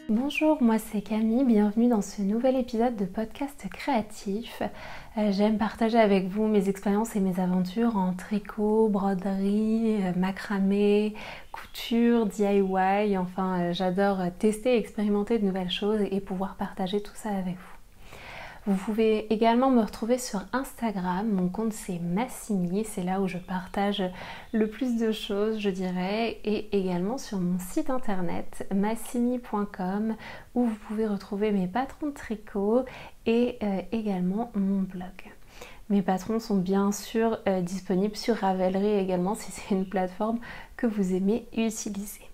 Bonjour, moi c'est Camille, bienvenue dans ce nouvel épisode de podcast créatif. J'aime partager avec vous mes expériences et mes aventures en tricot, broderie, macramé, couture, DIY, enfin j'adore tester et expérimenter de nouvelles choses et pouvoir partager tout ça avec vous. Vous pouvez également me retrouver sur Instagram, mon compte c'est Massimi, c'est là où je partage le plus de choses je dirais, et également sur mon site internet massimi.com où vous pouvez retrouver mes patrons de tricot et également mon blog. Mes patrons sont bien sûr disponibles sur Ravelry également si c'est une plateforme que vous aimez utiliser.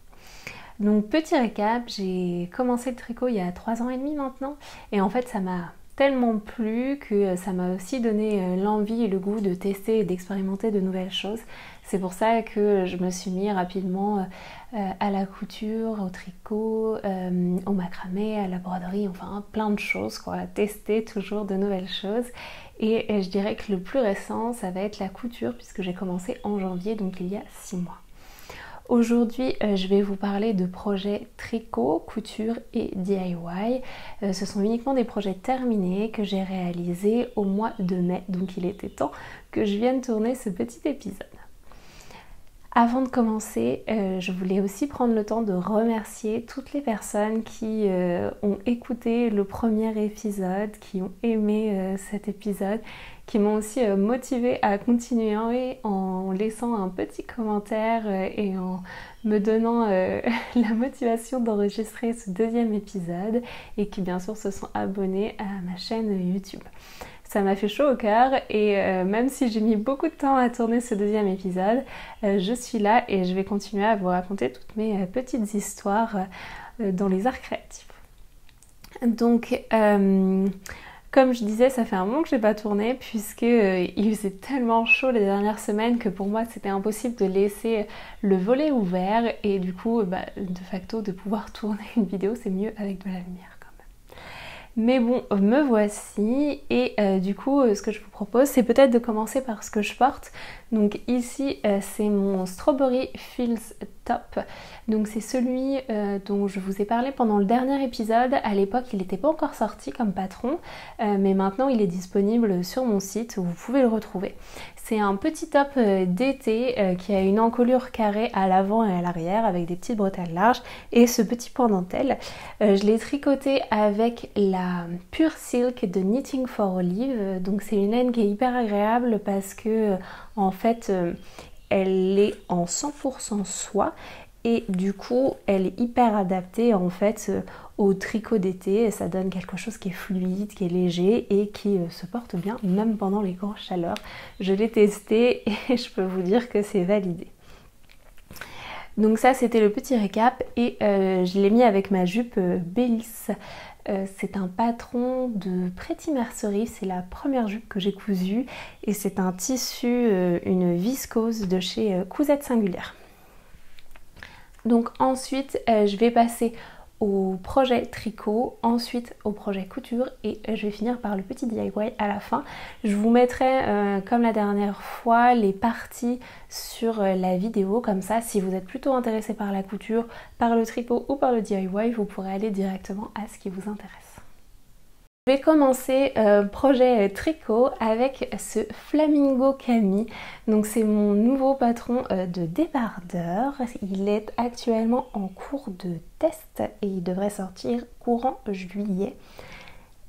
Donc petit récap, j'ai commencé le tricot il y a 3 ans et demi maintenant et en fait ça m'a tellement plu que ça m'a aussi donné l'envie et le goût de tester et d'expérimenter de nouvelles choses. C'est pour ça que je me suis mis rapidement à la couture, au tricot, au macramé, à la broderie, enfin plein de choses quoi, tester toujours de nouvelles choses. Et je dirais que le plus récent, ça va être la couture puisque j'ai commencé en janvier, donc il y a 6 mois. Aujourd'hui, je vais vous parler de projets tricot, couture et DIY. Ce sont uniquement des projets terminés que j'ai réalisés au mois de mai, donc il était temps que je vienne tourner ce petit épisode. Avant de commencer, je voulais aussi prendre le temps de remercier toutes les personnes qui ont écouté le premier épisode, qui ont aimé cet épisode, qui m'ont aussi motivée à continuer en laissant un petit commentaire et en me donnant la motivation d'enregistrer ce deuxième épisode et qui bien sûr se sont abonnés à ma chaîne YouTube. Ça m'a fait chaud au cœur et même si j'ai mis beaucoup de temps à tourner ce deuxième épisode, je suis là et je vais continuer à vous raconter toutes mes petites histoires dans les arts créatifs. Donc, comme je disais, ça fait un moment que j'ai pas tourné puisque il faisait tellement chaud les dernières semaines que pour moi c'était impossible de laisser le volet ouvert et du coup, de facto, de pouvoir tourner une vidéo, c'est mieux avec de la lumière. Mais bon, me voici et du coup ce que je vous propose c'est peut-être de commencer par ce que je porte. Donc ici c'est mon Strawberry Fields Top. Donc c'est celui dont je vous ai parlé pendant le dernier épisode. À l'époque il n'était pas encore sorti comme patron mais maintenant il est disponible sur mon site où vous pouvez le retrouver. C'est un petit top d'été qui a une encolure carrée à l'avant et à l'arrière avec des petites bretelles larges et ce petit point dentelle. Je l'ai tricoté avec la Pure Silk de Knitting for Olive. Donc c'est une laine qui est hyper agréable parce que en fait elle est en 100% soie et du coup elle est hyper adaptée en fait au tricot d'été. Ça donne quelque chose qui est fluide, qui est léger et qui se porte bien même pendant les grosses chaleurs. Je l'ai testé et je peux vous dire que c'est validé. Donc ça c'était le petit récap et je l'ai mis avec ma jupe Bélis. C'est un patron de Pretty Mercerie, c'est la première jupe que j'ai cousue et c'est un tissu, une viscose de chez Cousette Singulière. Donc ensuite je vais passer au projet tricot, ensuite au projet couture et je vais finir par le petit DIY à la fin. Je vous mettrai comme la dernière fois les parties sur la vidéo, comme ça si vous êtes plutôt intéressé par la couture, par le tricot ou par le DIY, vous pourrez aller directement à ce qui vous intéresse. Je vais commencer projet tricot avec ce Flamingo Camille. Donc c'est mon nouveau patron de débardeur. Il est actuellement en cours de test et il devrait sortir courant juillet.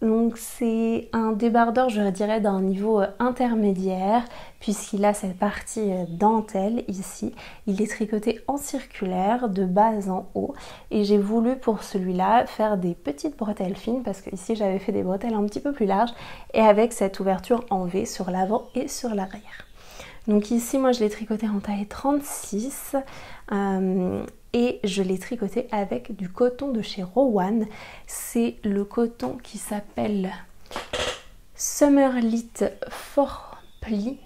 Donc c'est un débardeur, je dirais, d'un niveau intermédiaire puisqu'il a cette partie dentelle ici. Il est tricoté en circulaire de bas en haut et j'ai voulu pour celui-là faire des petites bretelles fines parce que ici j'avais fait des bretelles un petit peu plus larges et avec cette ouverture en V sur l'avant et sur l'arrière. Donc ici moi je l'ai tricoté en taille 36 et je l'ai tricoté avec du coton de chez Rowan. C'est le coton qui s'appelle Summerlit For Pli.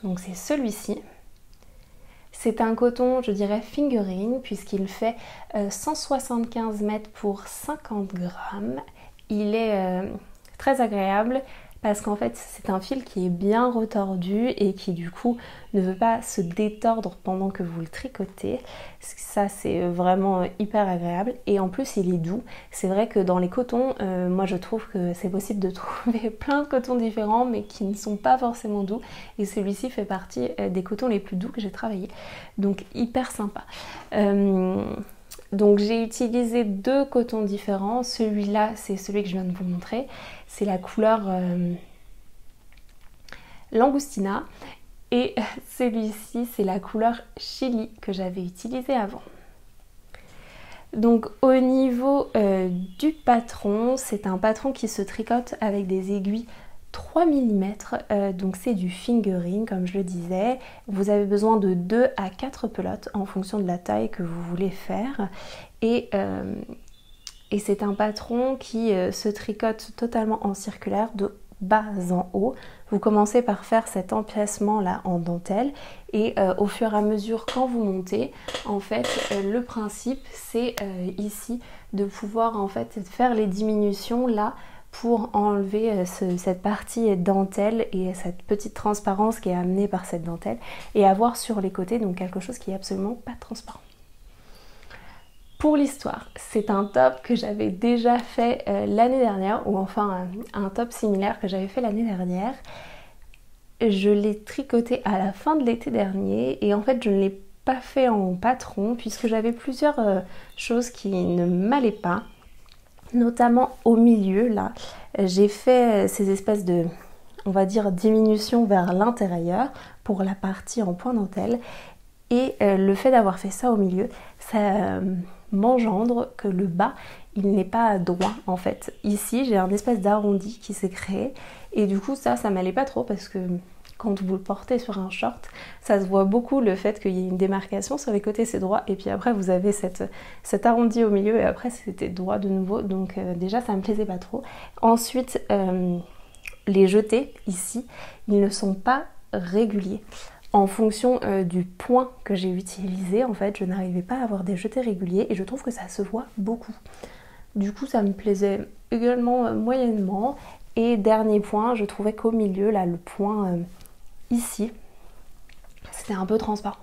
Donc c'est celui-ci. C'est un coton, je dirais, fingering puisqu'il fait 175 mètres pour 50 grammes. Il est très agréable, parce qu'en fait c'est un fil qui est bien retordu et qui du coup ne veut pas se détordre pendant que vous le tricotez. Ça c'est vraiment hyper agréable et en plus il est doux. C'est vrai que dans les cotons, moi je trouve que c'est possible de trouver plein de cotons différents mais qui ne sont pas forcément doux et celui-ci fait partie des cotons les plus doux que j'ai travaillé, donc hyper sympa. Donc j'ai utilisé 2 cotons différents. Celui-là, c'est celui que je viens de vous montrer. C'est la couleur Langustina. Et celui-ci, c'est la couleur Chili que j'avais utilisé avant. Donc au niveau du patron, c'est un patron qui se tricote avec des aiguilles 3 mm, donc c'est du fingering comme je le disais. Vous avez besoin de 2 à 4 pelotes en fonction de la taille que vous voulez faire. Et c'est un patron qui se tricote totalement en circulaire de bas en haut. Vous commencez par faire cet empiècement là en dentelle et au fur et à mesure quand vous montez, en fait le principe c'est ici de pouvoir en fait faire les diminutions là pour enlever cette partie dentelle et cette petite transparence qui est amenée par cette dentelle et avoir sur les côtés donc quelque chose qui est absolument pas transparent. Pour l'histoire, c'est un top que j'avais déjà fait l'année dernière, ou enfin un top similaire que j'avais fait l'année dernière. Je l'ai tricoté à la fin de l'été dernier et en fait je ne l'ai pas fait en patron puisque j'avais plusieurs choses qui ne m'allaient pas. Notamment au milieu là, j'ai fait ces espèces de, on va dire, diminution vers l'intérieur pour la partie en point dentelle et le fait d'avoir fait ça au milieu, ça m'engendre que le bas il n'est pas droit en fait. Ici j'ai un espèce d'arrondi qui s'est créé et du coup ça m'allait pas trop parce que quand vous le portez sur un short, ça se voit beaucoup le fait qu'il y ait une démarcation sur les côtés, c'est droit, et puis après vous avez cet arrondi au milieu et après c'était droit de nouveau, donc déjà ça me plaisait pas trop. Ensuite, les jetés ici, ils ne sont pas réguliers. En fonction du point que j'ai utilisé, en fait, je n'arrivais pas à avoir des jetés réguliers et je trouve que ça se voit beaucoup. Du coup, ça me plaisait également moyennement. Et dernier point, je trouvais qu'au milieu, là, le point ici, c'était un peu transparent.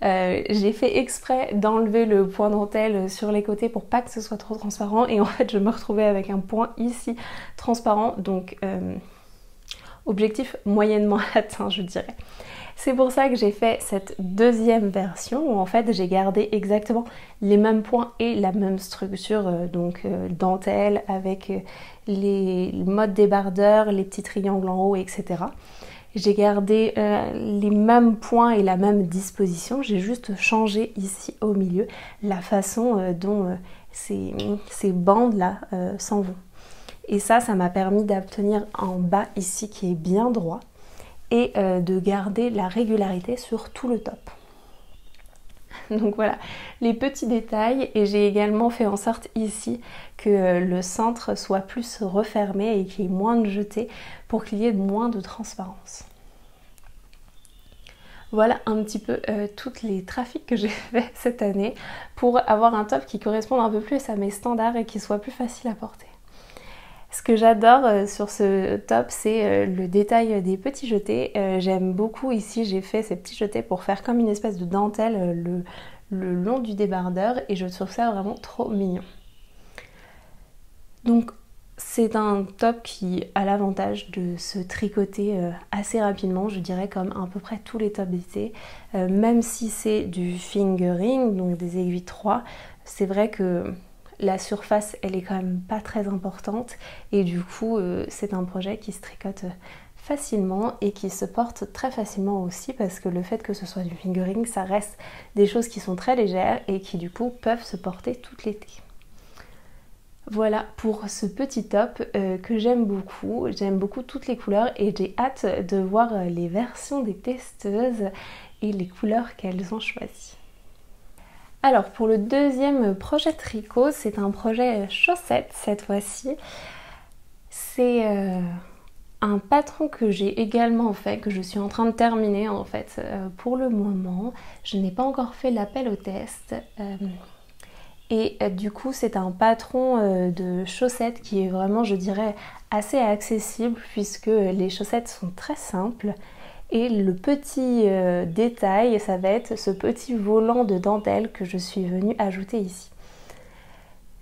J'ai fait exprès d'enlever le point dentelle sur les côtés pour pas que ce soit trop transparent et en fait je me retrouvais avec un point ici transparent, donc objectif moyennement atteint je dirais. C'est pour ça que j'ai fait cette deuxième version où en fait j'ai gardé exactement les mêmes points et la même structure, donc dentelle avec les modes débardeurs, les petits triangles en haut, etc. J'ai gardé les mêmes points et la même disposition, j'ai juste changé ici au milieu la façon dont ces bandes là s'en vont. Et ça m'a permis d'obtenir un bas ici qui est bien droit et de garder la régularité sur tout le top. Donc voilà, les petits détails, et j'ai également fait en sorte ici que le centre soit plus refermé et qu'il y ait moins de jetés pour qu'il y ait moins de transparence. Voilà un petit peu toutes les trafics que j'ai fait cette année pour avoir un top qui corresponde un peu plus à mes standards et qui soit plus facile à porter. Ce que j'adore sur ce top, c'est le détail des petits jetés. J'aime beaucoup ici, j'ai fait ces petits jetés pour faire comme une espèce de dentelle le long du débardeur et je trouve ça vraiment trop mignon. Donc c'est un top qui a l'avantage de se tricoter assez rapidement, je dirais comme à peu près tous les tops d'été. Même si c'est du fingering, donc des aiguilles 3, c'est vrai que la surface elle est quand même pas très importante et du coup c'est un projet qui se tricote facilement et qui se porte très facilement aussi parce que le fait que ce soit du fingering, ça reste des choses qui sont très légères et qui du coup peuvent se porter tout l'été. Voilà pour ce petit top que j'aime beaucoup toutes les couleurs et j'ai hâte de voir les versions des testeuses et les couleurs qu'elles ont choisies. Alors pour le deuxième projet tricot, c'est un projet chaussette cette fois-ci. C'est un patron que j'ai également fait, que je suis en train de terminer en fait pour le moment. Je n'ai pas encore fait l'appel au test. Et du coup c'est un patron de chaussettes qui est vraiment je dirais assez accessible puisque les chaussettes sont très simples. Et le petit détail, ça va être ce petit volant de dentelle que je suis venue ajouter ici.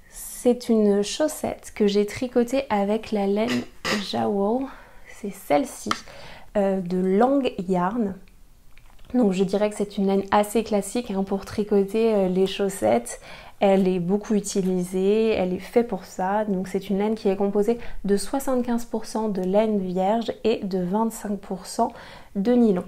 C'est une chaussette que j'ai tricotée avec la laine Jowl, c'est celle-ci, de Lang Yarn. Donc je dirais que c'est une laine assez classique pour tricoter les chaussettes. Elle est beaucoup utilisée, elle est faite pour ça. Donc c'est une laine qui est composée de 75% de laine vierge et de 25% de nylon.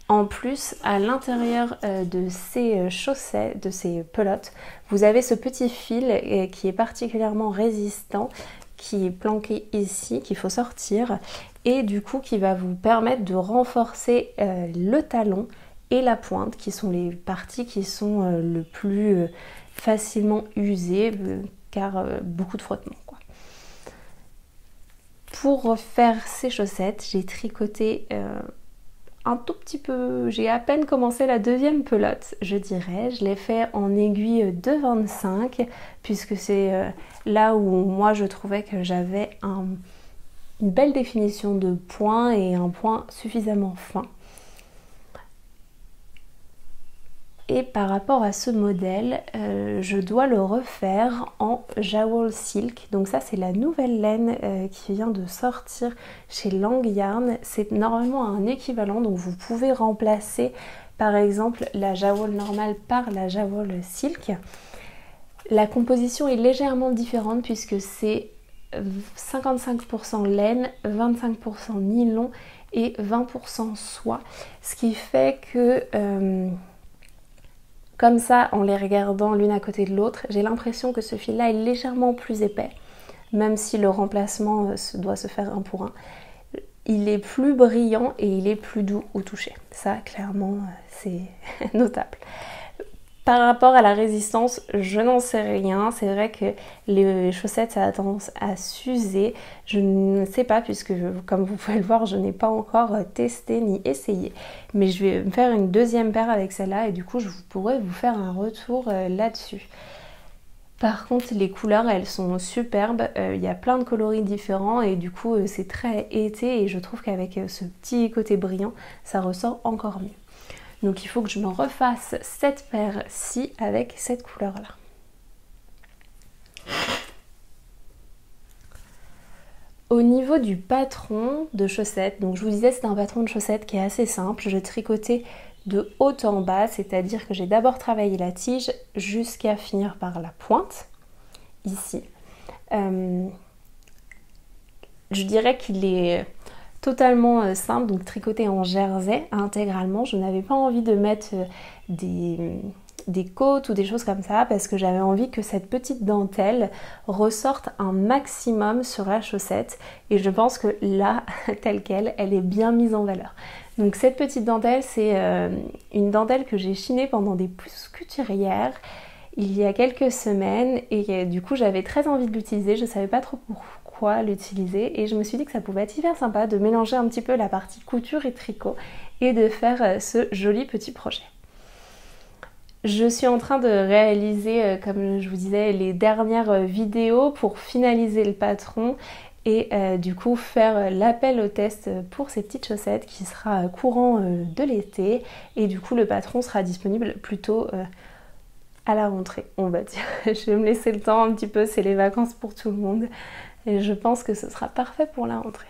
En plus, à l'intérieur de ces chaussettes, de ces pelotes, vous avez ce petit fil qui est particulièrement résistant, qui est planqué ici, qu'il faut sortir, et du coup qui va vous permettre de renforcer le talon et la pointe, qui sont les parties qui sont le plus facilement usées, car beaucoup de frottement, quoi. Pour faire ces chaussettes, j'ai tricoté un tout petit peu, j'ai à peine commencé la deuxième pelote, je dirais. Je l'ai fait en aiguille de 25 puisque c'est là où moi je trouvais que j'avais une belle définition de point et un point suffisamment fin. Et par rapport à ce modèle, je dois le refaire en Jowl Silk. Donc ça c'est la nouvelle laine qui vient de sortir chez Lang Yarn. C'est normalement un équivalent, donc vous pouvez remplacer par exemple la Jowl normale par la Jowl Silk. La composition est légèrement différente puisque c'est 55% laine, 25% nylon et 20% soie. Ce qui fait que... comme ça, en les regardant l'une à côté de l'autre, j'ai l'impression que ce fil-là est légèrement plus épais, même si le remplacement doit se faire un pour un. Il est plus brillant et il est plus doux au toucher. Ça, clairement, c'est notable. Par rapport à la résistance, je n'en sais rien. C'est vrai que les chaussettes, ça a tendance à s'user. Je ne sais pas puisque, comme vous pouvez le voir, je n'ai pas encore testé ni essayé. Mais je vais me faire une deuxième paire avec celle-là et du coup, je pourrais vous faire un retour là-dessus. Par contre, les couleurs, elles sont superbes. Il y a plein de coloris différents et du coup, c'est très été et je trouve qu'avec ce petit côté brillant, ça ressort encore mieux. Donc il faut que je me refasse cette paire-ci avec cette couleur-là. Au niveau du patron de chaussettes, donc je vous disais c'est un patron de chaussettes qui est assez simple. Je tricotais de haut en bas, c'est-à-dire que j'ai d'abord travaillé la tige jusqu'à finir par la pointe, ici. Je dirais qu'il est totalement simple, donc tricoté en jersey intégralement. Je n'avais pas envie de mettre des côtes ou des choses comme ça parce que j'avais envie que cette petite dentelle ressorte un maximum sur la chaussette et je pense que là, telle qu'elle, elle est bien mise en valeur. Donc cette petite dentelle, c'est une dentelle que j'ai chinée pendant des pousses couturières il y a quelques semaines et du coup j'avais très envie de l'utiliser, je ne savais pas trop pourquoi l'utiliser et je me suis dit que ça pouvait être hyper sympa de mélanger un petit peu la partie couture et tricot et de faire ce joli petit projet. Je suis en train de réaliser, comme je vous disais, les dernières vidéos pour finaliser le patron et du coup faire l'appel au test pour ces petites chaussettes qui sera courant de l'été et du coup le patron sera disponible plutôt à la rentrée, on va dire. Je vais me laisser le temps un petit peu, c'est les vacances pour tout le monde et je pense que ce sera parfait pour la rentrée.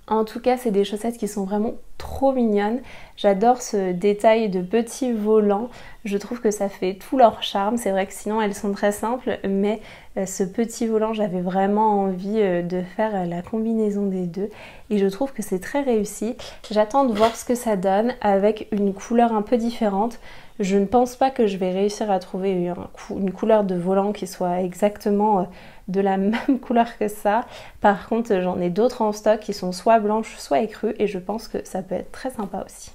En tout cas, c'est des chaussettes qui sont vraiment trop mignonnes. J'adore ce détail de petits volants. Je trouve que ça fait tout leur charme. C'est vrai que sinon, elles sont très simples, mais ce petit volant, j'avais vraiment envie de faire la combinaison des deux. Et je trouve que c'est très réussi. J'attends de voir ce que ça donne avec une couleur un peu différente. Je ne pense pas que je vais réussir à trouver une couleur de volant qui soit exactement de la même couleur que ça. Par contre, j'en ai d'autres en stock qui sont soit blanches, soit écrues et je pense que ça peut être très sympa aussi.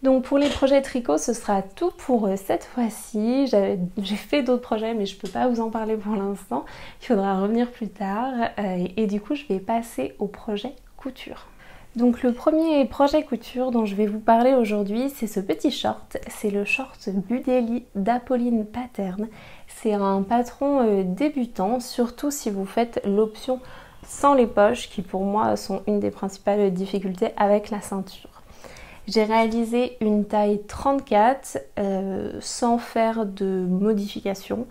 Donc pour les projets tricot, ce sera tout pour cette fois-ci. J'ai fait d'autres projets mais je ne peux pas vous en parler pour l'instant. Il faudra revenir plus tard et du coup je vais passer au projet couture. Donc le premier projet couture dont je vais vous parler aujourd'hui, c'est ce petit short. C'est le short Budeli d'Apolline Pattern. C'est un patron débutant, surtout si vous faites l'option sans les poches, qui pour moi sont une des principales difficultés avec la ceinture. J'ai réalisé une taille 34 sans faire de modification.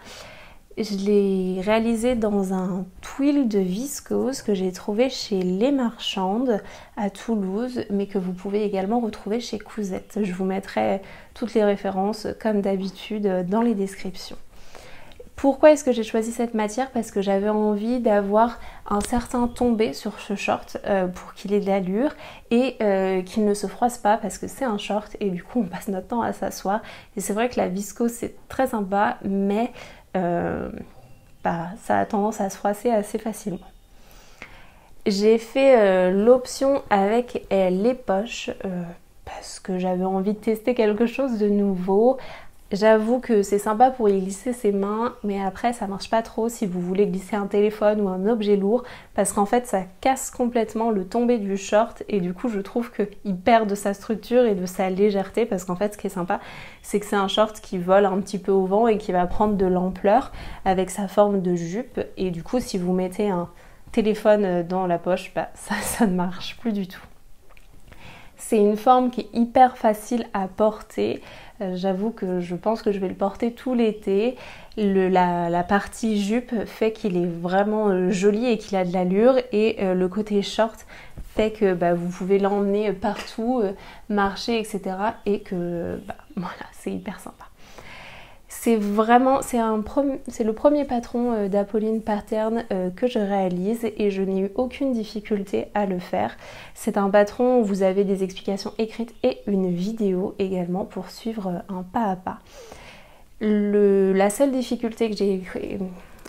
Je l'ai réalisé dans un twill de viscose que j'ai trouvé chez Les Marchandes à Toulouse, mais que vous pouvez également retrouver chez Cousette. Je vous mettrai toutes les références comme d'habitude dans les descriptions. Pourquoi est-ce que j'ai choisi cette matière? Parce que j'avais envie d'avoir un certain tombé sur ce short pour qu'il ait de l'allure et qu'il ne se froisse pas parce que c'est un short et du coup on passe notre temps à s'asseoir. Et c'est vrai que la viscose c'est très sympa, mais ça a tendance à se froisser assez facilement. J'ai fait l'option avec les poches parce que j'avais envie de tester quelque chose de nouveau. J'avoue que c'est sympa pour y glisser ses mains, mais après ça marche pas trop si vous voulez glisser un téléphone ou un objet lourd, parce qu'en fait ça casse complètement le tombé du short et du coup je trouve qu'il perd de sa structure et de sa légèreté, parce qu'en fait ce qui est sympa c'est que c'est un short qui vole un petit peu au vent et qui va prendre de l'ampleur avec sa forme de jupe, et du coup si vous mettez un téléphone dans la poche, ça ne marche plus du tout. C'est une forme qui est hyper facile à porter. J'avoue que je pense que je vais le porter tout l'été. La partie jupe fait qu'il est vraiment joli et qu'il a de l'allure, et le côté short fait que vous pouvez l'emmener partout, marcher, etc. et que voilà, c'est hyper sympa. C'est le premier patron d'Apolline Pattern que je réalise et je n'ai eu aucune difficulté à le faire. C'est un patron où vous avez des explications écrites et une vidéo également pour suivre un pas à pas. La seule difficulté que j'ai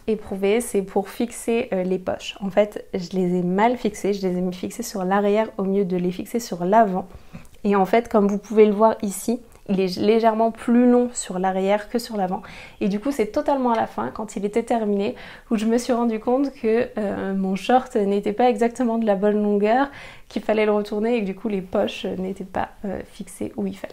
éprouvée, c'est pour fixer les poches. En fait, je les ai mal fixées, je les ai mis fixées sur l'arrière au lieu de les fixer sur l'avant. Et en fait, comme vous pouvez le voir ici, il est légèrement plus long sur l'arrière que sur l'avant. Et du coup, c'est totalement à la fin, quand il était terminé, où je me suis rendu compte que mon short n'était pas exactement de la bonne longueur, qu'il fallait le retourner et que du coup, les poches n'étaient pas fixées où il fallait.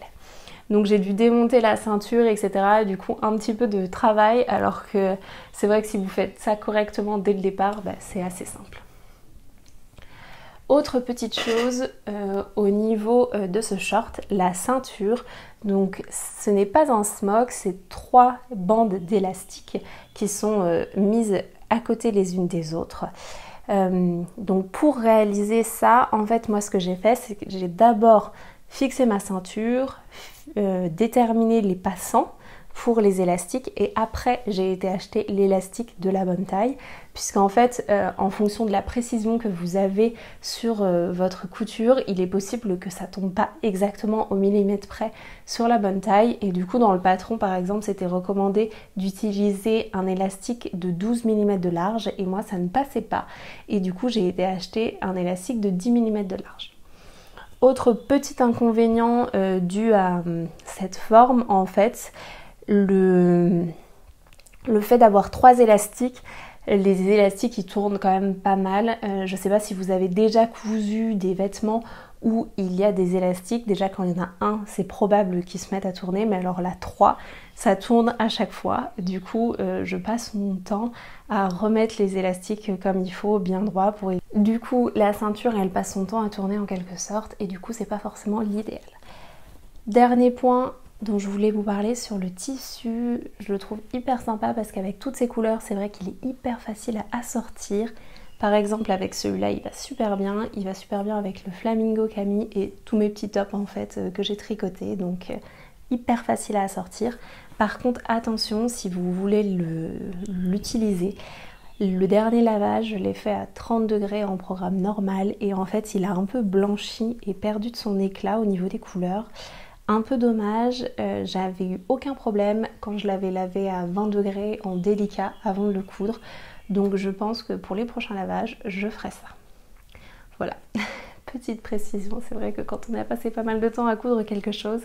Donc j'ai dû démonter la ceinture, etc. Et du coup, un petit peu de travail, alors que c'est vrai que si vous faites ça correctement dès le départ, c'est assez simple. Autre petite chose au niveau de ce short, la ceinture. Donc ce n'est pas un smock, c'est 3 bandes d'élastique qui sont mises à côté les unes des autres. Donc pour réaliser ça, en fait moi ce que j'ai fait, c'est que j'ai d'abord fixé ma ceinture, déterminé les passants pour les élastiques, et après j'ai été acheter l'élastique de la bonne taille, puisqu'en fait en fonction de la précision que vous avez sur votre couture, il est possible que ça tombe pas exactement au millimètre près sur la bonne taille, et du coup dans le patron par exemple c'était recommandé d'utiliser un élastique de 12 mm de large, et moi ça ne passait pas, et du coup j'ai été acheter un élastique de 10 mm de large. Autre petit inconvénient dû à cette forme, en fait, le fait d'avoir 3 élastiques, les élastiques ils tournent quand même pas mal. Je ne sais pas si vous avez déjà cousu des vêtements où il y a des élastiques. Déjà quand il y en a un, c'est probable qu'ils se mettent à tourner, mais alors là 3, ça tourne à chaque fois. Du coup je passe mon temps à remettre les élastiques comme il faut, bien droit. Du coup la ceinture elle passe son temps à tourner en quelque sorte, et du coup c'est pas forcément l'idéal. Dernier point dont je voulais vous parler sur le tissu, je le trouve hyper sympa parce qu'avec toutes ces couleurs, c'est vrai qu'il est hyper facile à assortir. Par exemple avec celui-là, il va super bien avec le flamingo Camille et tous mes petits tops en fait que j'ai tricotés, donc hyper facile à assortir. Par contre attention, si vous voulez l'utiliser, le dernier lavage, je l'ai fait à 30 degrés en programme normal, et en fait il a un peu blanchi et perdu de son éclat au niveau des couleurs. Un peu dommage, j'avais eu aucun problème quand je l'avais lavé à 20 degrés en délicat avant de le coudre. Donc je pense que pour les prochains lavages, je ferai ça. Voilà, petite précision, c'est vrai que quand on a passé pas mal de temps à coudre quelque chose,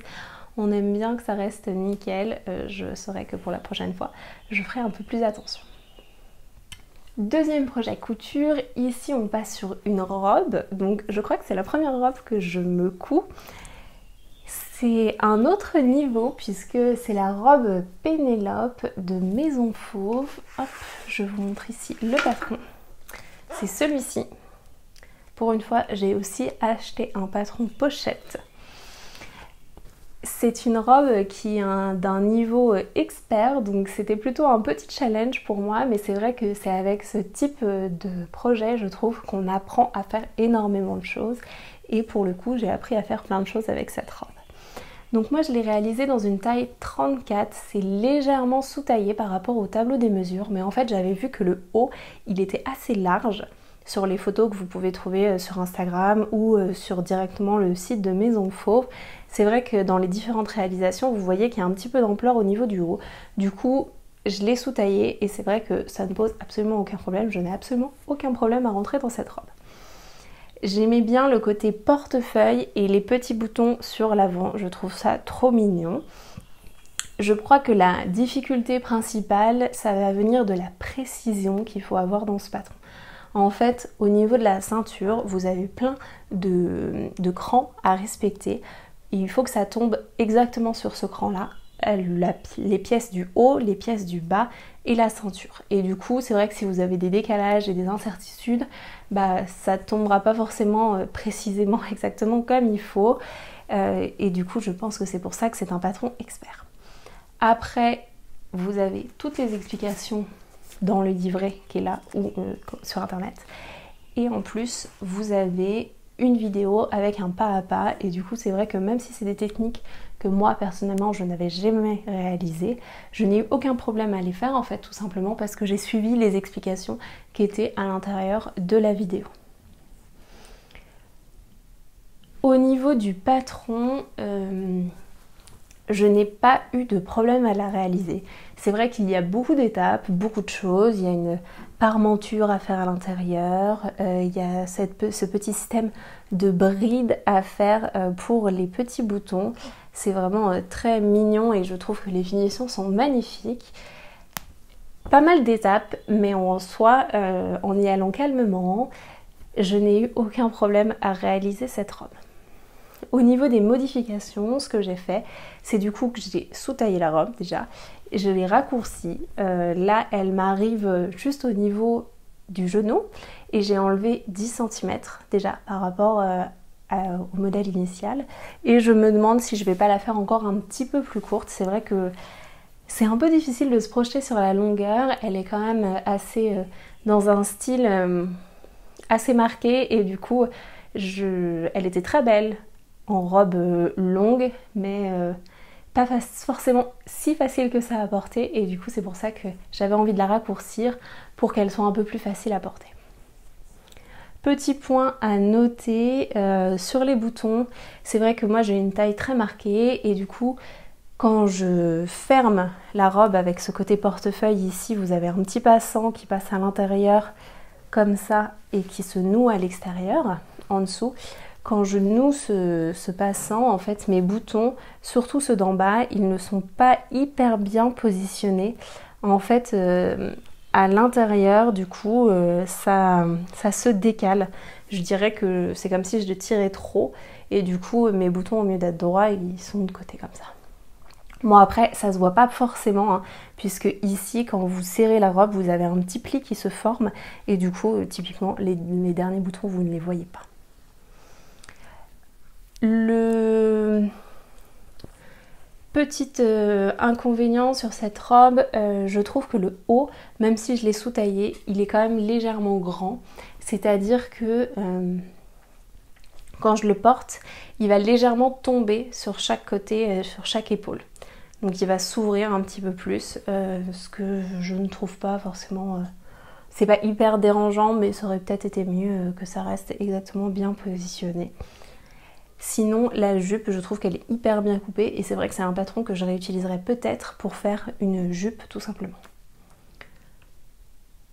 on aime bien que ça reste nickel. Je saurai que pour la prochaine fois, je ferai un peu plus attention. Deuxième projet couture, ici on passe sur une robe, donc je crois que c'est la première robe que je me couds. C'est un autre niveau puisque c'est la robe Pénélope de Maison Fauve. Hop, je vous montre ici le patron. C'est celui-ci. Pour une fois, j'ai aussi acheté un patron pochette. C'est une robe qui est d'un niveau expert, donc c'était plutôt un petit challenge pour moi, mais c'est vrai que c'est avec ce type de projet, je trouve, qu'on apprend à faire énormément de choses. Et pour le coup, j'ai appris à faire plein de choses avec cette robe. Donc moi, je l'ai réalisée dans une taille 34, c'est légèrement sous-taillé par rapport au tableau des mesures, mais en fait, j'avais vu que le haut, il était assez large sur les photos que vous pouvez trouver sur Instagram ou sur directement le site de Maison Fauve. C'est vrai que dans les différentes réalisations, vous voyez qu'il y a un petit peu d'ampleur au niveau du haut. Du coup, je l'ai sous-taillé et c'est vrai que ça ne pose absolument aucun problème. Je n'ai absolument aucun problème à rentrer dans cette robe. J'aimais bien le côté portefeuille et les petits boutons sur l'avant. Je trouve ça trop mignon. Je crois que la difficulté principale, ça va venir de la précision qu'il faut avoir dans ce patron. En fait, au niveau de la ceinture, vous avez plein de crans à respecter. Il faut que ça tombe exactement sur ce cran-là, les pièces du haut, les pièces du bas et la ceinture. Et du coup, c'est vrai que si vous avez des décalages et des incertitudes, ça tombera pas forcément précisément exactement comme il faut. Et du coup, je pense que c'est pour ça que c'est un patron expert. Après, vous avez toutes les explications dans le livret qui est là ou sur internet. Et en plus, vous avez une vidéo avec un pas à pas. Et du coup, c'est vrai que même si c'est des techniques que moi, personnellement, je n'avais jamais réalisées, je n'ai eu aucun problème à les faire, en fait, tout simplement parce que j'ai suivi les explications qui étaient à l'intérieur de la vidéo. Au niveau du patron, je n'ai pas eu de problème à la réaliser. C'est vrai qu'il y a beaucoup d'étapes, beaucoup de choses. Il y a une parmenture à faire à l'intérieur. Il y a ce petit système de bride à faire pour les petits boutons. C'est vraiment très mignon et je trouve que les finitions sont magnifiques. Pas mal d'étapes, mais en soi, en y allant calmement, je n'ai eu aucun problème à réaliser cette robe. Au niveau des modifications, ce que j'ai fait, c'est du coup que j'ai sous-taillé la robe déjà, je l'ai raccourcie. Là, elle m'arrive juste au niveau du genou et j'ai enlevé 10 cm déjà par rapport au modèle initial. Et je me demande si je vais pas la faire encore un petit peu plus courte. C'est vrai que c'est un peu difficile de se projeter sur la longueur. Elle est quand même assez dans un style assez marqué et du coup, elle était très belle en robe longue, mais pas forcément si facile que ça à porter, et du coup c'est pour ça que j'avais envie de la raccourcir pour qu'elle soit un peu plus facile à porter. Petit point à noter sur les boutons, c'est vrai que moi j'ai une taille très marquée et du coup quand je ferme la robe avec ce côté portefeuille ici, vous avez un petit passant qui passe à l'intérieur comme ça et qui se noue à l'extérieur en dessous. Quand je noue ce passant, en fait, mes boutons, surtout ceux d'en bas, ils ne sont pas hyper bien positionnés. En fait, à l'intérieur, du coup, ça se décale. Je dirais que c'est comme si je le tirais trop. Et du coup, mes boutons, au lieu d'être droits, ils sont de côté comme ça. Bon, après, ça se voit pas forcément, hein, puisque ici, quand vous serrez la robe, vous avez un petit pli qui se forme. Et du coup, typiquement, les derniers boutons, vous ne les voyez pas. Le petit inconvénient sur cette robe, je trouve que le haut, même si je l'ai sous-taillé, il est quand même légèrement grand. C'est-à-dire que quand je le porte, il va légèrement tomber sur chaque côté, sur chaque épaule. Donc il va s'ouvrir un petit peu plus, ce que je ne trouve pas forcément... c'est pas hyper dérangeant, mais ça aurait peut-être été mieux que ça reste exactement bien positionné. Sinon, la jupe, je trouve qu'elle est hyper bien coupée et c'est vrai que c'est un patron que je réutiliserai peut-être pour faire une jupe tout simplement.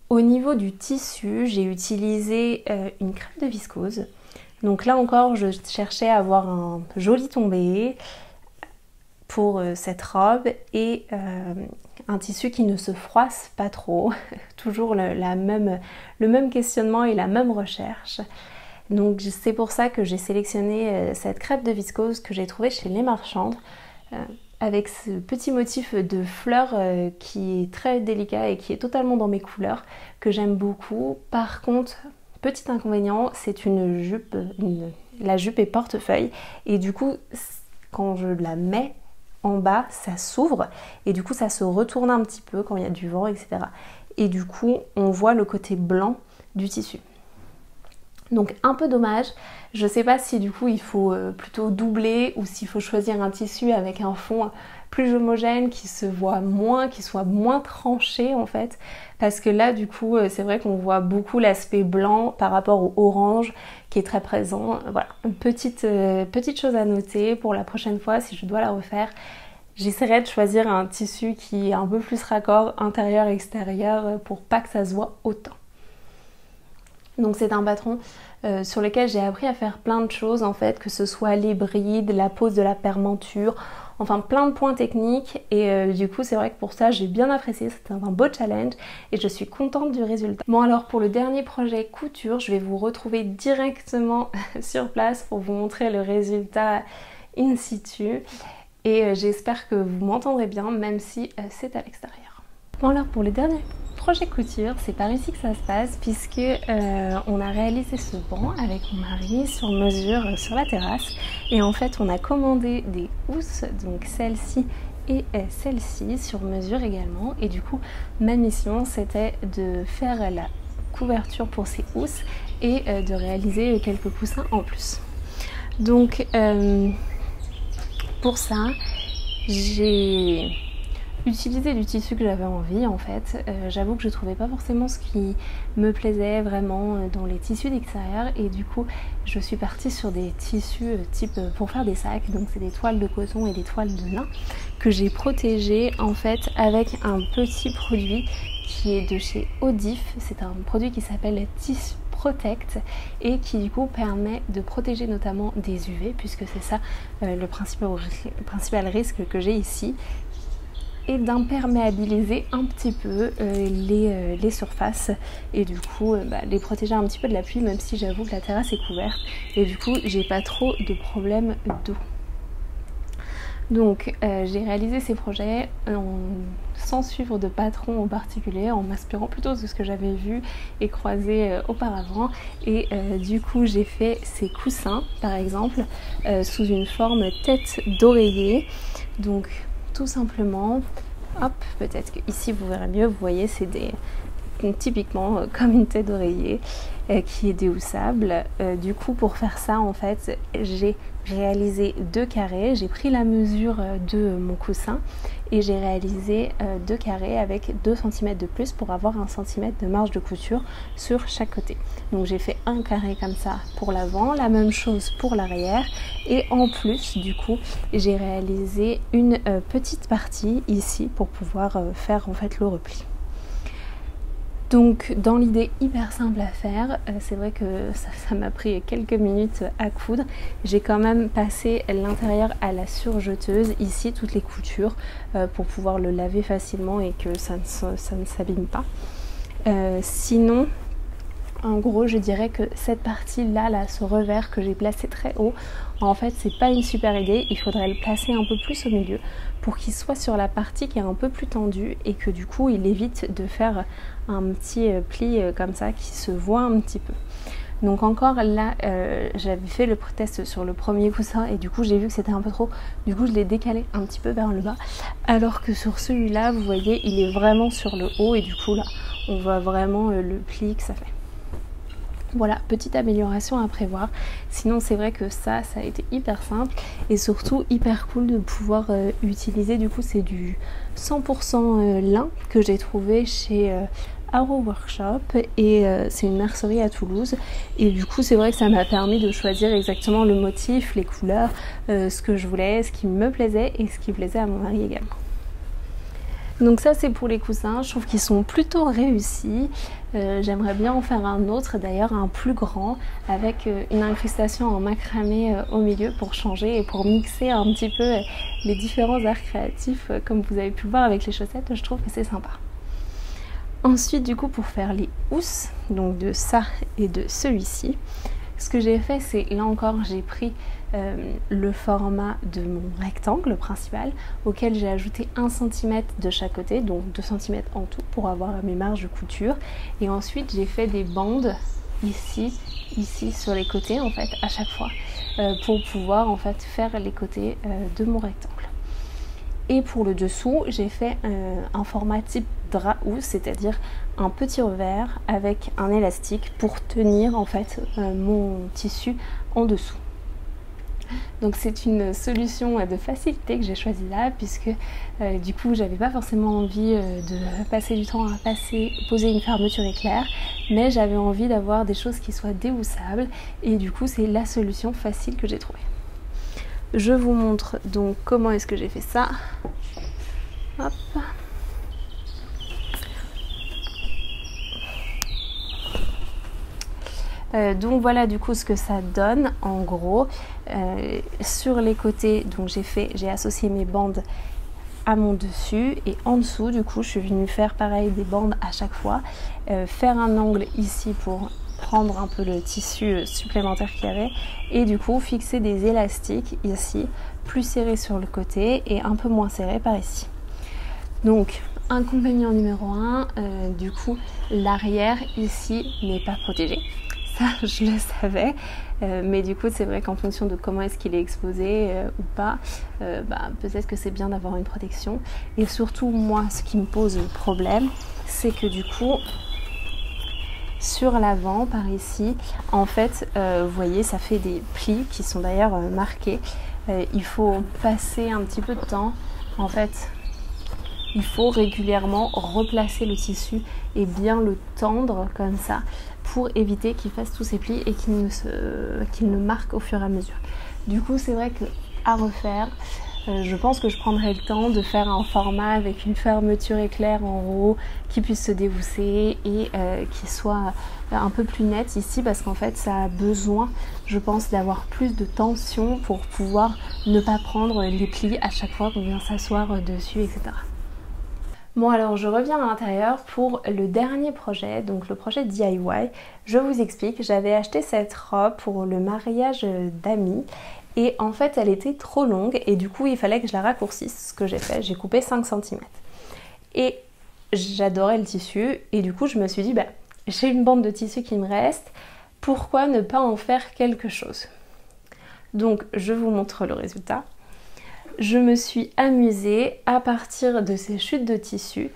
Au niveau du tissu, j'ai utilisé une crêpe de viscose. Donc là encore, je cherchais à avoir un joli tombé pour cette robe et un tissu qui ne se froisse pas trop, toujours le même questionnement et la même recherche. Donc c'est pour ça que j'ai sélectionné cette crêpe de viscose que j'ai trouvée chez Les Marchandes, avec ce petit motif de fleurs qui est très délicat et qui est totalement dans mes couleurs, que j'aime beaucoup. Par contre, petit inconvénient, c'est une jupe, la jupe est portefeuille, et du coup, quand je la mets en bas, ça s'ouvre, et du coup ça se retourne un petit peu quand il y a du vent, etc. Et du coup, on voit le côté blanc du tissu. Donc un peu dommage, je sais pas si du coup il faut plutôt doubler ou s'il faut choisir un tissu avec un fond plus homogène, qui se voit moins, qui soit moins tranché en fait, parce que là du coup c'est vrai qu'on voit beaucoup l'aspect blanc par rapport au orange qui est très présent. Voilà, une petite chose à noter pour la prochaine fois si je dois la refaire. J'essaierai de choisir un tissu qui est un peu plus raccord intérieur-extérieur pour pas que ça se voit autant. Donc c'est un patron sur lequel j'ai appris à faire plein de choses en fait, que ce soit les brides, la pose de la permenture, enfin plein de points techniques, et du coup c'est vrai que pour ça j'ai bien apprécié, c'était un beau challenge et je suis contente du résultat. Bon, alors pour le dernier projet couture, je vais vous retrouver directement sur place pour vous montrer le résultat in situ, et j'espère que vous m'entendrez bien même si c'est à l'extérieur. Bon, alors pour le dernier projet couture, c'est par ici que ça se passe, puisque on a réalisé ce banc avec mon mari sur mesure sur la terrasse, et en fait on a commandé des housses, donc celle-ci et celle-ci sur mesure également, et du coup ma mission c'était de faire la couverture pour ces housses et de réaliser quelques coussins en plus. Donc pour ça j'ai utiliser du tissu que j'avais envie en fait. J'avoue que je trouvais pas forcément ce qui me plaisait vraiment dans les tissus d'extérieur, et du coup je suis partie sur des tissus type pour faire des sacs, donc c'est des toiles de coton et des toiles de lin que j'ai protégées en fait avec un petit produit qui est de chez Odif. C'est un produit qui s'appelle Tissu Protect et qui du coup permet de protéger notamment des UV, puisque c'est ça le principal risque que j'ai ici, et d'imperméabiliser un petit peu les surfaces, et du coup les protéger un petit peu de la pluie, même si j'avoue que la terrasse est couverte et du coup j'ai pas trop de problèmes d'eau. Donc j'ai réalisé ces projets sans suivre de patron en particulier, en m'inspirant plutôt de ce que j'avais vu et croisé auparavant, et du coup j'ai fait ces coussins par exemple sous une forme tête d'oreiller. Donc tout simplement, hop, peut-être que ici vous verrez mieux, vous voyez c'est typiquement comme une tête d'oreiller qui est déhoussable. Du coup pour faire ça en fait j'ai réalisé 2 carrés, j'ai pris la mesure de mon coussin et j'ai réalisé 2 carrés avec 2 cm de plus pour avoir 1 cm de marge de couture sur chaque côté. Donc j'ai fait un carré comme ça pour l'avant, la même chose pour l'arrière, et en plus du coup j'ai réalisé une petite partie ici pour pouvoir faire en fait le repli. Donc dans l'idée hyper simple à faire, c'est vrai que ça m'a pris quelques minutes à coudre. J'ai quand même passé l'intérieur à la surjeteuse, ici toutes les coutures, pour pouvoir le laver facilement et que ça ne s'abîme pas. Sinon, en gros je dirais que cette partie là, ce revers que j'ai placé très haut, en fait c'est pas une super idée, il faudrait le placer un peu plus au milieu pour qu'il soit sur la partie qui est un peu plus tendue et que du coup il évite de faire un petit pli comme ça qui se voit un petit peu. Donc encore là j'avais fait le test sur le premier coussin et du coup j'ai vu que c'était un peu trop, du coup je l'ai décalé un petit peu vers le bas, alors que sur celui-là vous voyez il est vraiment sur le haut et du coup là on voit vraiment le pli que ça fait. Voilà, petite amélioration à prévoir. Sinon c'est vrai que ça a été hyper simple et surtout hyper cool de pouvoir utiliser, du coup c'est du 100% lin que j'ai trouvé chez Arrow Workshop, et c'est une mercerie à Toulouse, et du coup c'est vrai que ça m'a permis de choisir exactement le motif, les couleurs, ce que je voulais, ce qui me plaisait et ce qui plaisait à mon mari également. Donc ça c'est pour les coussins, je trouve qu'ils sont plutôt réussis. J'aimerais bien en faire un autre, d'ailleurs un plus grand, avec une incrustation en macramé au milieu pour changer et pour mixer un petit peu les différents arts créatifs, comme vous avez pu le voir avec les chaussettes, je trouve que c'est sympa. Ensuite du coup pour faire les housses, donc de ça et de celui-ci, ce que j'ai fait c'est, là encore j'ai pris le format de mon rectangle principal auquel j'ai ajouté 1 cm de chaque côté, donc 2 cm en tout pour avoir mes marges de couture, et ensuite j'ai fait des bandes ici sur les côtés en fait à chaque fois pour pouvoir en fait faire les côtés de mon rectangle. Et pour le dessous, j'ai fait un format type drap housse, c'est-à-dire un petit revers avec un élastique pour tenir en fait mon tissu en dessous. Donc c'est une solution de facilité que j'ai choisie là, puisque du coup j'avais pas forcément envie de passer du temps à poser une fermeture éclair, mais j'avais envie d'avoir des choses qui soient déhoussables, et du coup c'est la solution facile que j'ai trouvée. Je vous montre donc comment est-ce que j'ai fait ça. Hop. Donc voilà du coup ce que ça donne en gros. Sur les côtés, donc j'ai associé mes bandes à mon dessus, et en dessous du coup je suis venue faire pareil des bandes à chaque fois, faire un angle ici pour prendre un peu le tissu supplémentaire qu'il y avait, et du coup fixer des élastiques ici, plus serrés sur le côté et un peu moins serrés par ici. Donc inconvénient numéro 1, du coup l'arrière ici n'est pas protégé. Ça je le savais, mais du coup c'est vrai qu'en fonction de comment est-ce qu'il est exposé ou pas, peut-être que c'est bien d'avoir une protection. Et surtout moi ce qui me pose problème, c'est que du coup sur l'avant par ici, en fait vous voyez ça fait des plis qui sont d'ailleurs marqués. Il faut passer un petit peu de temps, en fait il faut régulièrement replacer le tissu et bien le tendre comme ça pour éviter qu'il fasse tous ces plis et qu'il ne marque au fur et à mesure. Du coup c'est vrai que à refaire, je pense que je prendrai le temps de faire un format avec une fermeture éclair en haut qui puisse se dévousser et qui soit un peu plus net ici, parce qu'en fait ça a besoin, je pense, d'avoir plus de tension pour pouvoir ne pas prendre les plis à chaque fois qu'on vient s'asseoir dessus, etc. Bon alors je reviens à l'intérieur pour le dernier projet, donc le projet DIY. Je vous explique, j'avais acheté cette robe pour le mariage d'amis et en fait elle était trop longue et du coup il fallait que je la raccourcisse. Ce que j'ai fait, j'ai coupé 5 cm. Et j'adorais le tissu et du coup je me suis dit j'ai une bande de tissu qui me reste, pourquoi ne pas en faire quelque chose? Donc je vous montre le résultat. Je me suis amusée à partir de ces chutes de tissu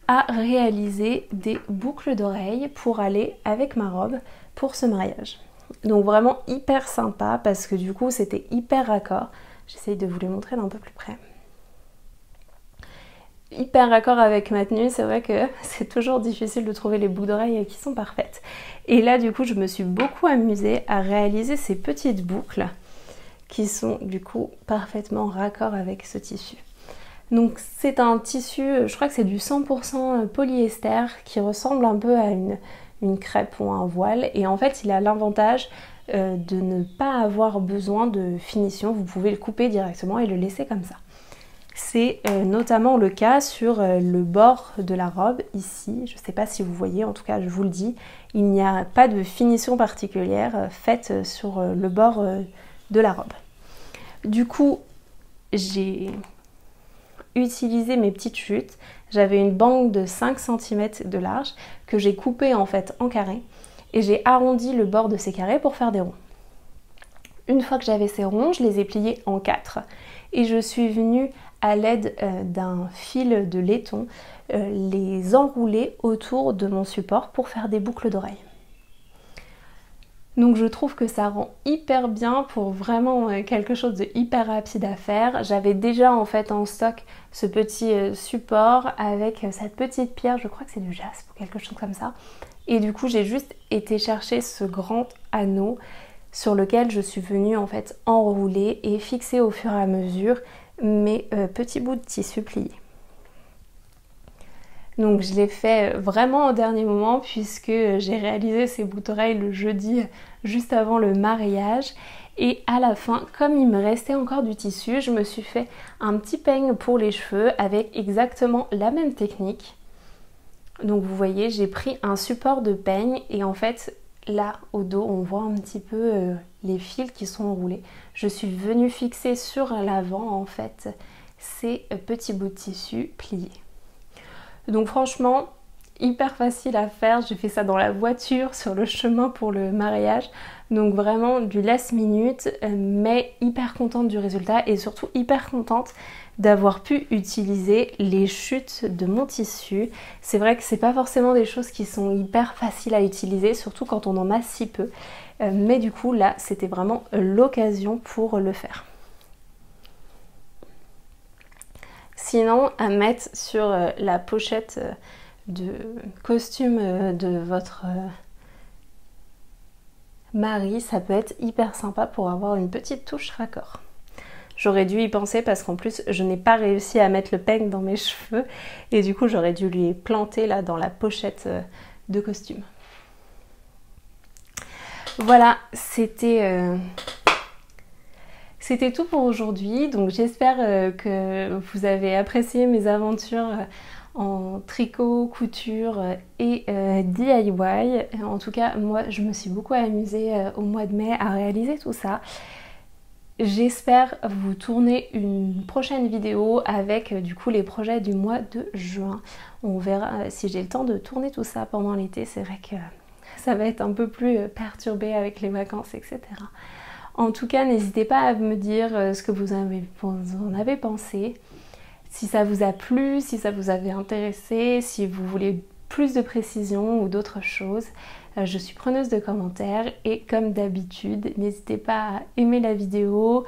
à réaliser des boucles d'oreilles pour aller avec ma robe pour ce mariage. Donc vraiment hyper sympa parce que du coup c'était hyper raccord. J'essaye de vous les montrer d'un peu plus près. Hyper raccord avec ma tenue, c'est vrai que c'est toujours difficile de trouver les boucles d'oreilles qui sont parfaites. Et là du coup je me suis beaucoup amusée à réaliser ces petites boucles qui sont du coup parfaitement raccord avec ce tissu. Donc c'est un tissu, je crois que c'est du 100% polyester qui ressemble un peu à une crêpe ou un voile, et en fait il a l'avantage de ne pas avoir besoin de finition, vous pouvez le couper directement et le laisser comme ça. C'est notamment le cas sur le bord de la robe ici, je ne sais pas si vous voyez, en tout cas je vous le dis, il n'y a pas de finition particulière faite sur le bord de la robe. Du coup, j'ai utilisé mes petites chutes. J'avais une bande de 5 cm de large que j'ai coupée en fait en carrés et j'ai arrondi le bord de ces carrés pour faire des ronds. Une fois que j'avais ces ronds, je les ai pliés en 4 et je suis venue à l'aide d'un fil de laiton les enrouler autour de mon support pour faire des boucles d'oreilles. Donc je trouve que ça rend hyper bien pour vraiment quelque chose de hyper rapide à faire. J'avais déjà en fait en stock ce petit support avec cette petite pierre, je crois que c'est du jaspe ou quelque chose comme ça. Et du coup j'ai juste été chercher ce grand anneau sur lequel je suis venue en fait enrouler et fixer au fur et à mesure mes petits bouts de tissu pliés. Donc je l'ai fait vraiment au dernier moment puisque j'ai réalisé ces bouts-d'oreilles le jeudi juste avant le mariage. Et à la fin, comme il me restait encore du tissu, je me suis fait un petit peigne pour les cheveux avec exactement la même technique. Donc vous voyez, j'ai pris un support de peigne et en fait là au dos on voit un petit peu les fils qui sont enroulés. Je suis venue fixer sur l'avant en fait ces petits bouts de tissu pliés. Donc franchement hyper facile à faire, j'ai fait ça dans la voiture sur le chemin pour le mariage, donc vraiment du last minute mais hyper contente du résultat et surtout hyper contente d'avoir pu utiliser les chutes de mon tissu. C'est vrai que c'est pas forcément des choses qui sont hyper faciles à utiliser, surtout quand on en a si peu, mais du coup là c'était vraiment l'occasion pour le faire. Sinon à mettre sur la pochette de costume de votre mari, ça peut être hyper sympa pour avoir une petite touche raccord. J'aurais dû y penser parce qu'en plus je n'ai pas réussi à mettre le peigne dans mes cheveux et du coup j'aurais dû lui planter là dans la pochette de costume. Voilà, c'était tout pour aujourd'hui, donc j'espère que vous avez apprécié mes aventures en tricot, couture et DIY. En tout cas, moi je me suis beaucoup amusée au mois de mai à réaliser tout ça. J'espère vous tourner une prochaine vidéo avec du coup les projets du mois de juin. On verra si j'ai le temps de tourner tout ça pendant l'été. C'est vrai que ça va être un peu plus perturbé avec les vacances, etc. En tout cas, n'hésitez pas à me dire ce que vous en avez pensé. Si ça vous a plu, si ça vous avait intéressé, si vous voulez plus de précision ou d'autres choses, je suis preneuse de commentaires et comme d'habitude, n'hésitez pas à aimer la vidéo,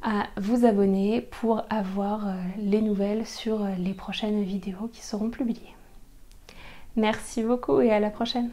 à vous abonner pour avoir les nouvelles sur les prochaines vidéos qui seront publiées. Merci beaucoup et à la prochaine!